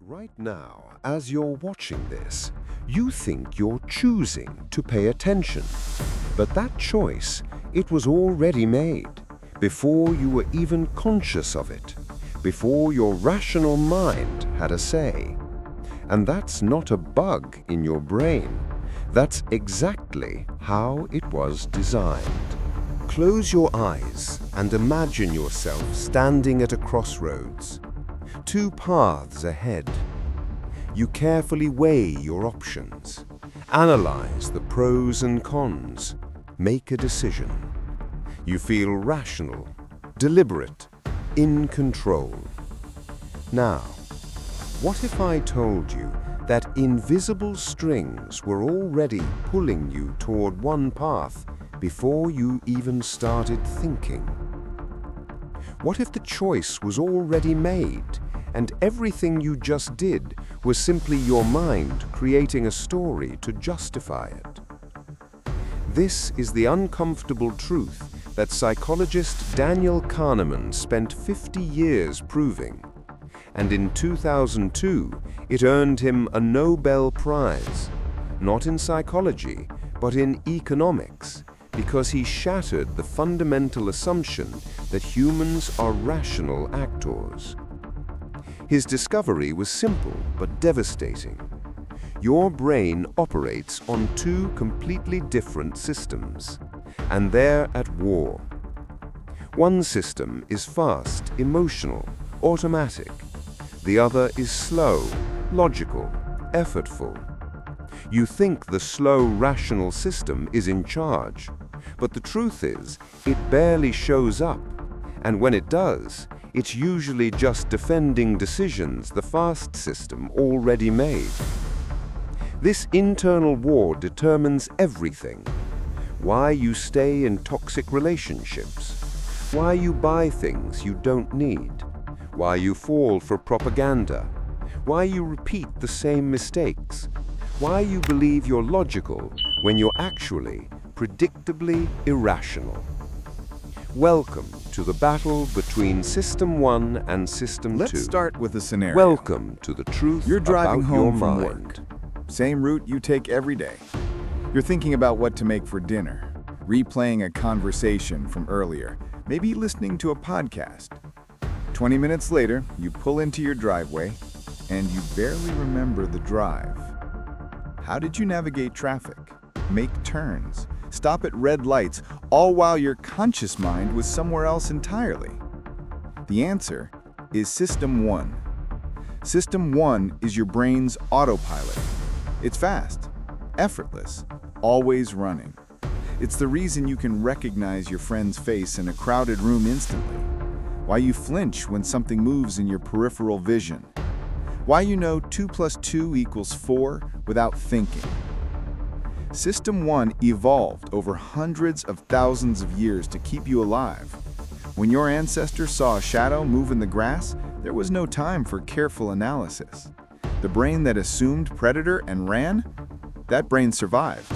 Right now, as you're watching this, you think you're choosing to pay attention. But that choice, it was already made, before you were even conscious of it, before your rational mind had a say. And that's not a bug in your brain. That's exactly how it was designed. Close your eyes and imagine yourself standing at a crossroads. Two paths ahead. You carefully weigh your options, analyze the pros and cons, make a decision. You feel rational, deliberate, in control. Now, what if I told you that invisible strings were already pulling you toward one path before you even started thinking? What if the choice was already made and everything you just did was simply your mind creating a story to justify it? This is the uncomfortable truth that psychologist Daniel Kahneman spent 50 years proving. And in 2002, it earned him a Nobel Prize, not in psychology, but in economics, because he shattered the fundamental assumption that humans are rational actors. His discovery was simple but devastating. Your brain operates on two completely different systems, and they're at war. One system is fast, emotional, automatic. The other is slow, logical, effortful. You think the slow, rational system is in charge, but the truth is, it barely shows up, and when it does, it's usually just defending decisions the fast system already made. This internal war determines everything. Why you stay in toxic relationships, why you buy things you don't need, why you fall for propaganda, why you repeat the same mistakes, why you believe you're logical when you're actually predictably irrational. Welcome to the battle between System 1 and System 2. Let's start with a scenario. Welcome to the truth You're driving about home your from mind. work. Same route you take every day. You're thinking about what to make for dinner, replaying a conversation from earlier, maybe listening to a podcast. 20 minutes later, you pull into your driveway, and you barely remember the drive. How did you navigate traffic, make turns, stop at red lights, all while your conscious mind was somewhere else entirely? The answer is System 1. System 1 is your brain's autopilot. It's fast, effortless, always running. It's the reason you can recognize your friend's face in a crowded room instantly, why you flinch when something moves in your peripheral vision, why you know 2 + 2 = 4 without thinking. System 1 evolved over hundreds of thousands of years to keep you alive. When your ancestors saw a shadow move in the grass, there was no time for careful analysis. The brain that assumed predator and ran, that brain survived.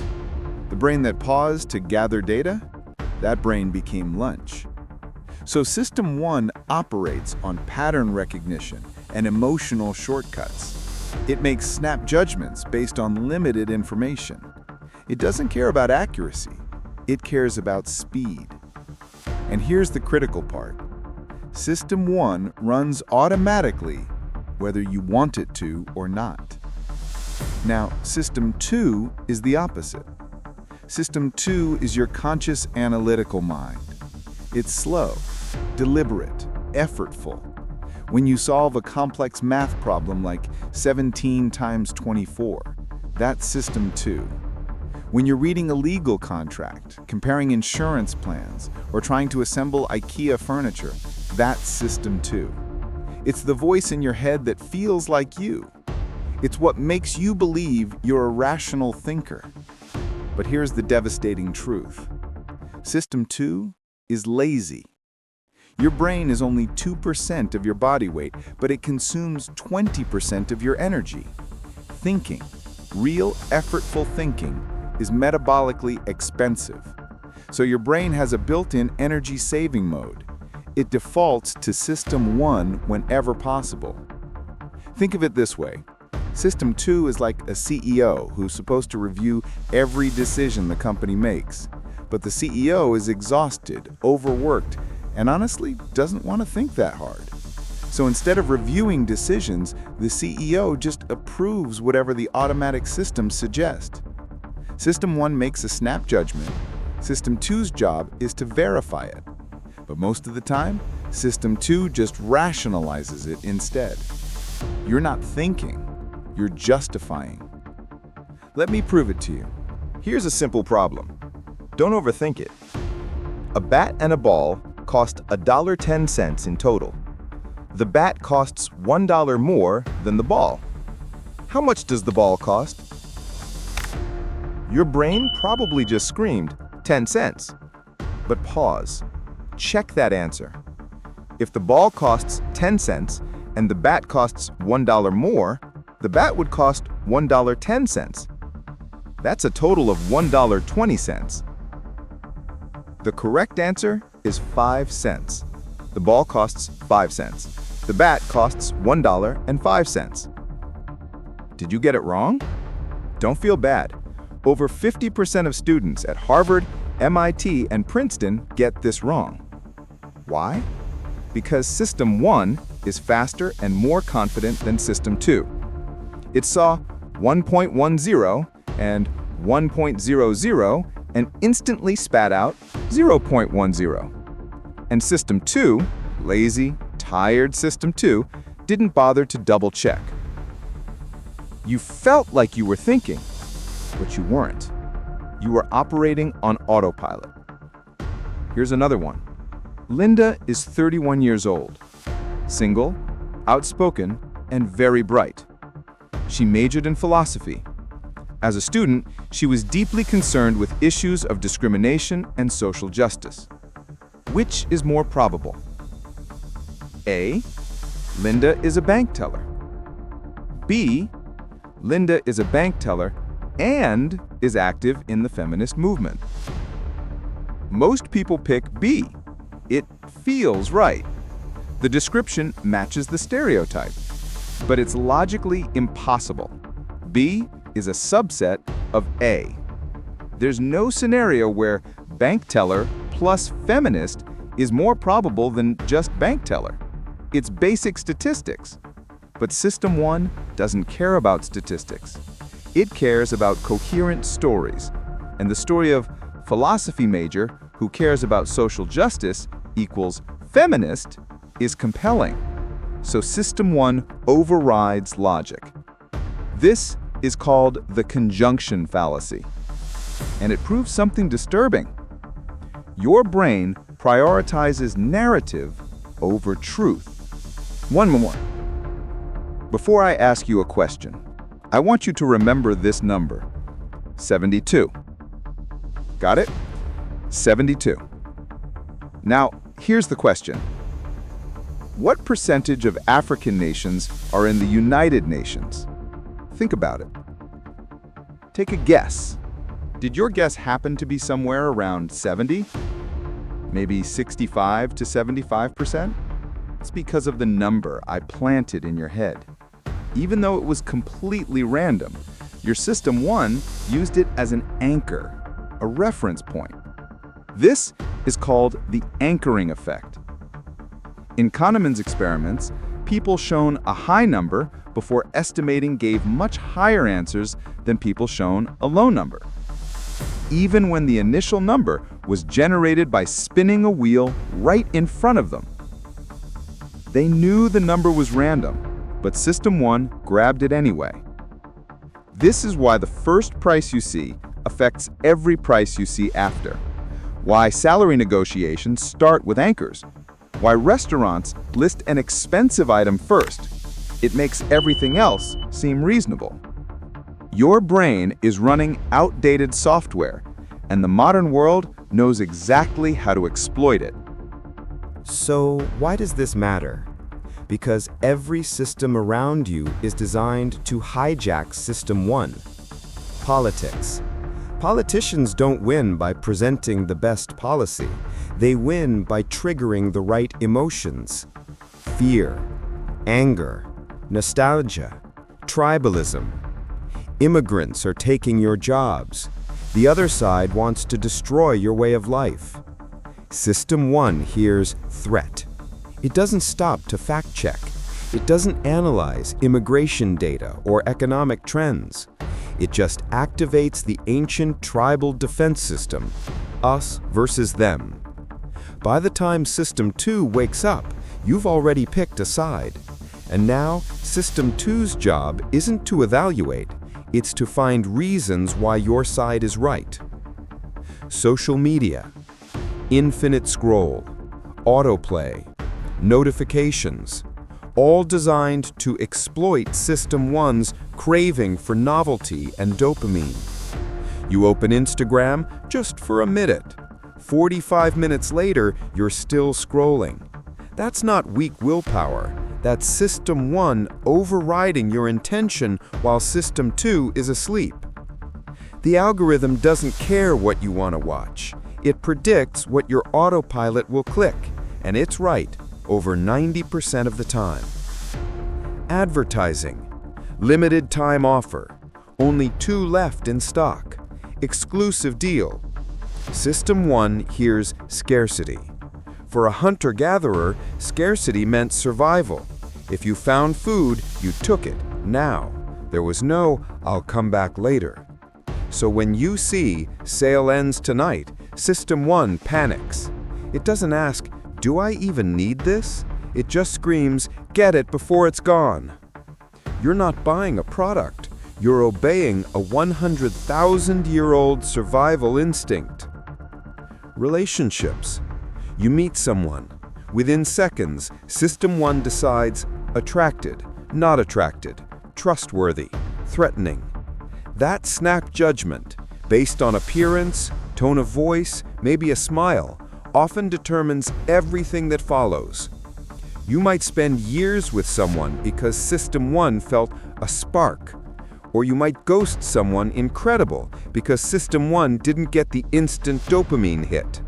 The brain that paused to gather data, that brain became lunch. So System 1 operates on pattern recognition and emotional shortcuts. It makes snap judgments based on limited information. It doesn't care about accuracy. It cares about speed. And here's the critical part. System 1 runs automatically, whether you want it to or not. Now, System 2 is the opposite. System 2 is your conscious analytical mind. It's slow, deliberate, effortful. When you solve a complex math problem like 17 × 24, that's System 2. When you're reading a legal contract, comparing insurance plans, or trying to assemble IKEA furniture, that's System 2. It's the voice in your head that feels like you. It's what makes you believe you're a rational thinker. But here's the devastating truth. System 2 is lazy. Your brain is only 2% of your body weight, but it consumes 20% of your energy. Thinking, real effortful thinking, is metabolically expensive. So your brain has a built-in energy-saving mode. It defaults to System 1 whenever possible. Think of it this way. System 2 is like a CEO who's supposed to review every decision the company makes. But the CEO is exhausted, overworked, and honestly doesn't want to think that hard. So instead of reviewing decisions, the CEO just approves whatever the automatic system suggests. System 1 makes a snap judgment. System 2's job is to verify it. But most of the time, System 2 just rationalizes it instead. You're not thinking, you're justifying. Let me prove it to you. Here's a simple problem. Don't overthink it. A bat and a ball cost $1.10 in total. The bat costs $1 more than the ball. How much does the ball cost? Your brain probably just screamed 10 cents. But pause. Check that answer. If the ball costs 10 cents and the bat costs $1 more, the bat would cost $1.10. That's a total of $1.20. The correct answer is 5 cents. The ball costs 5 cents. The bat costs $1.05. Did you get it wrong? Don't feel bad. Over 50% of students at Harvard, MIT, and Princeton get this wrong. Why? Because System 1 is faster and more confident than System 2. It saw 1.10 and 1.00 and instantly spat out 0.10. And System 2, lazy, tired System 2, didn't bother to double check. You felt like you were thinking, but you weren't. You were operating on autopilot. Here's another one. Linda is 31 years old, single, outspoken, and very bright. She majored in philosophy. As a student, she was deeply concerned with issues of discrimination and social justice. Which is more probable? A. Linda is a bank teller. B. Linda is a bank teller and is active in the feminist movement. Most people pick B. It feels right. The description matches the stereotype, but it's logically impossible. B is a subset of A. There's no scenario where bank teller plus feminist is more probable than just bank teller. It's basic statistics. But System 1 doesn't care about statistics. It cares about coherent stories. And the story of philosophy major who cares about social justice equals feminist is compelling. So System 1 overrides logic. This is called the conjunction fallacy. And it proves something disturbing. Your brain prioritizes narrative over truth. One more. Before I ask you a question, I want you to remember this number, 72. Got it? 72. Now, here's the question. What percentage of African nations are in the United Nations? Think about it. Take a guess. Did your guess happen to be somewhere around 70? Maybe 65 to 75%? It's because of the number I planted in your head. Even though it was completely random, your System 1 used it as an anchor, a reference point. This is called the anchoring effect. In Kahneman's experiments, people shown a high number before estimating gave much higher answers than people shown a low number, even when the initial number was generated by spinning a wheel right in front of them. They knew the number was random, but System 1 grabbed it anyway. This is why the first price you see affects every price you see after. Why salary negotiations start with anchors. Why restaurants list an expensive item first. It makes everything else seem reasonable. Your brain is running outdated software, and the modern world knows exactly how to exploit it. So why does this matter? Because every system around you is designed to hijack System 1. Politics. Politicians don't win by presenting the best policy. They win by triggering the right emotions. Fear, anger, Nostalgia. Tribalism. Immigrants are taking your jobs. The other side wants to destroy your way of life. System 1 hears threat. It doesn't stop to fact-check. It doesn't analyze immigration data or economic trends. It just activates the ancient tribal defense system, us versus them. By the time System 2 wakes up, you've already picked a side. And now, System 2's job isn't to evaluate, it's to find reasons why your side is right. Social media, infinite scroll, autoplay, notifications, all designed to exploit System 1's craving for novelty and dopamine. You open Instagram just for a minute. 45 minutes later, you're still scrolling. That's not weak willpower. That's System 1 overriding your intention while System 2 is asleep. The algorithm doesn't care what you want to watch. It predicts what your autopilot will click, and it's right over 90% of the time. Advertising. Limited time offer. Only 2 left in stock. Exclusive deal. System 1 hears scarcity. For a hunter-gatherer, scarcity meant survival. If you found food, you took it now. There was no, "I'll come back later." So when you see "sale ends tonight," System 1 panics. It doesn't ask, "Do I even need this?" It just screams, "Get it before it's gone." You're not buying a product. You're obeying a 100,000-year-old survival instinct. Relationships. You meet someone. Within seconds, System 1 decides attracted, not attracted, trustworthy, threatening. That snap judgment, based on appearance, tone of voice, maybe a smile, often determines everything that follows. You might spend years with someone because System 1 felt a spark. Or you might ghost someone incredible because System 1 didn't get the instant dopamine hit.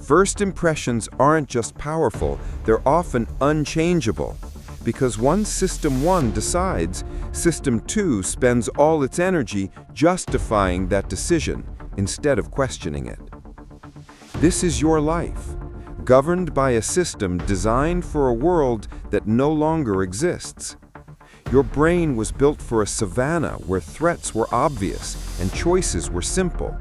First impressions aren't just powerful, they're often unchangeable. Because once System 1 decides, System 2 spends all its energy justifying that decision instead of questioning it. This is your life, governed by a system designed for a world that no longer exists. Your brain was built for a savanna where threats were obvious and choices were simple.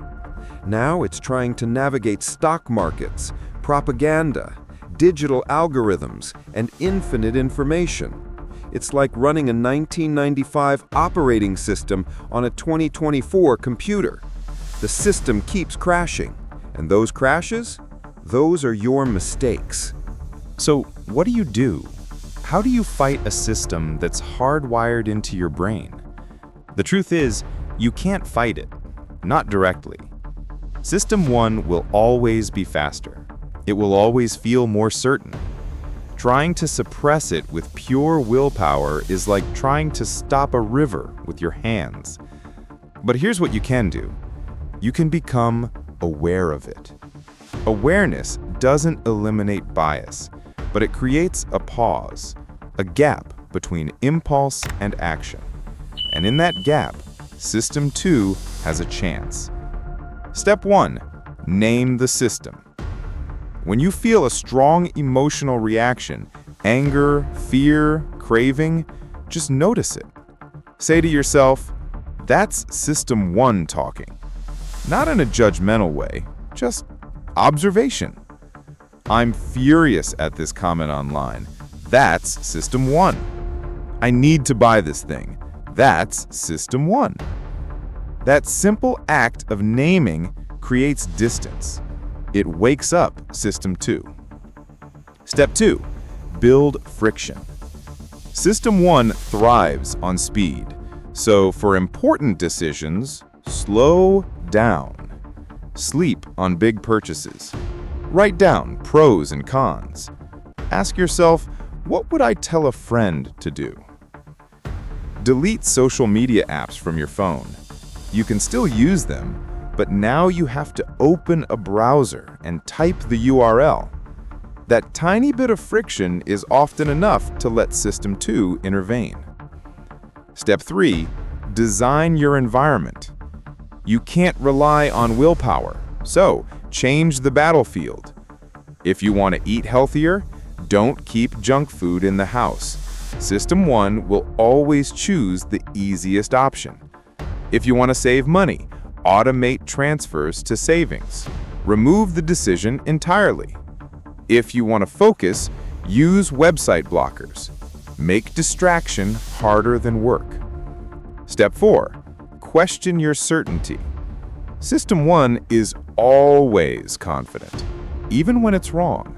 Now it's trying to navigate stock markets, propaganda, digital algorithms, and infinite information. It's like running a 1995 operating system on a 2024 computer. The system keeps crashing, and those crashes, those are your mistakes. So, what do you do? How do you fight a system that's hardwired into your brain? The truth is, you can't fight it, not directly. System 1 will always be faster. It will always feel more certain. Trying to suppress it with pure willpower is like trying to stop a river with your hands. But here's what you can do. You can become aware of it. Awareness doesn't eliminate bias, but it creates a pause, a gap between impulse and action. And in that gap, System 2 has a chance. Step 1. Name the system. When you feel a strong emotional reaction, anger, fear, craving, just notice it. Say to yourself, "That's System 1 talking." Not in a judgmental way, just observation. "I'm furious at this comment online." That's System 1. "I need to buy this thing." That's System 1. That simple act of naming creates distance. It wakes up System 2. Step 2. Build friction. System 1 thrives on speed. So for important decisions, slow down. Sleep on big purchases. Write down pros and cons. Ask yourself, what would I tell a friend to do? Delete social media apps from your phone. You can still use them, but now you have to open a browser and type the URL. That tiny bit of friction is often enough to let System 2 intervene. Step 3. Design your environment. You can't rely on willpower, so change the battlefield. If you want to eat healthier, don't keep junk food in the house. System 1 will always choose the easiest option. If you want to save money, automate transfers to savings. Remove the decision entirely. If you want to focus, use website blockers. Make distraction harder than work. Step 4. Question your certainty. System 1 is always confident, even when it's wrong.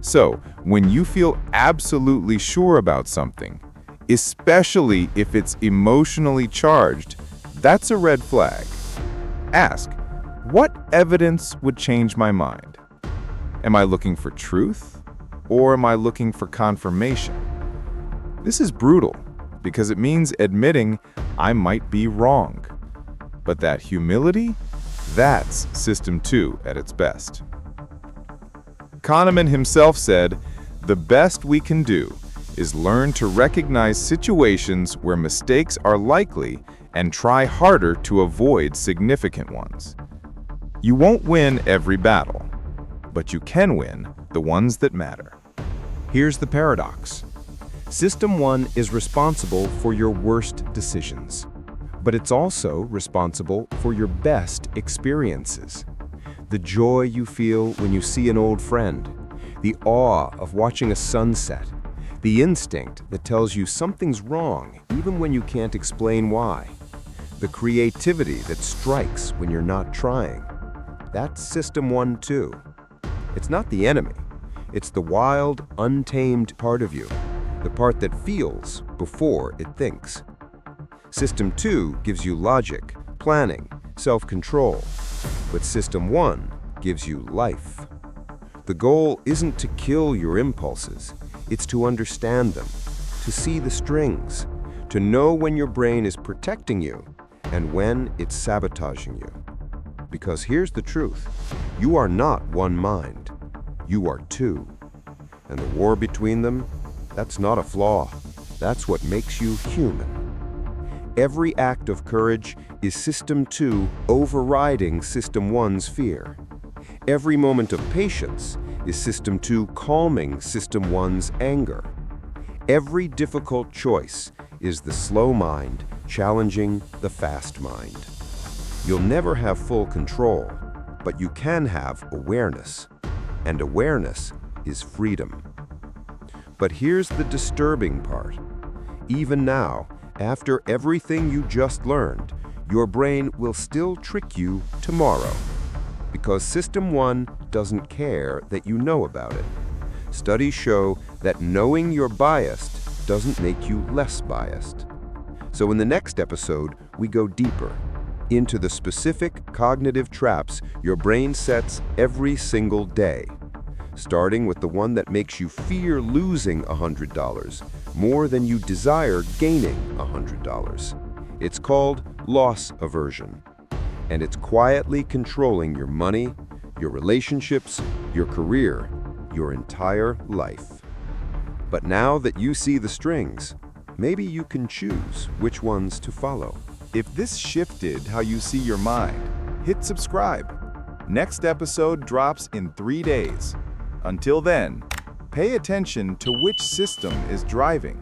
So, when you feel absolutely sure about something, especially if it's emotionally charged, that's a red flag. Ask, what evidence would change my mind? Am I looking for truth, or am I looking for confirmation? This is brutal, because it means admitting I might be wrong. But that humility, that's System 2 at its best. Kahneman himself said, "The best we can do is learn to recognize situations where mistakes are likely and try harder to avoid significant ones." You won't win every battle, but you can win the ones that matter. Here's the paradox. System 1 is responsible for your worst decisions, but it's also responsible for your best experiences. The joy you feel when you see an old friend, the awe of watching a sunset, the instinct that tells you something's wrong even when you can't explain why, the creativity that strikes when you're not trying. That's System 1 too. It's not the enemy. It's the wild, untamed part of you, the part that feels before it thinks. System 2 gives you logic, planning, self-control, but System 1 gives you life. The goal isn't to kill your impulses, it's to understand them, to see the strings, to know when your brain is protecting you and when it's sabotaging you. Because here's the truth, you are not one mind, you are two. And the war between them, that's not a flaw, that's what makes you human. Every act of courage is System 2 overriding System 1's fear. Every moment of patience is System 2 calming System 1's anger. Every difficult choice is the slow mind challenging the fast mind. You'll never have full control, but you can have awareness, and awareness is freedom. But here's the disturbing part. Even now, after everything you just learned, your brain will still trick you tomorrow, because System 1 doesn't care that you know about it. Studies show that knowing you're biased doesn't make you less biased. So in the next episode, we go deeper into the specific cognitive traps your brain sets every single day, starting with the one that makes you fear losing $100 more than you desire gaining $100. It's called loss aversion, and it's quietly controlling your money, your relationships, your career, your entire life. But now that you see the strings, maybe you can choose which ones to follow. If this shifted how you see your mind, hit subscribe. Next episode drops in 3 days. Until then, pay attention to which system is driving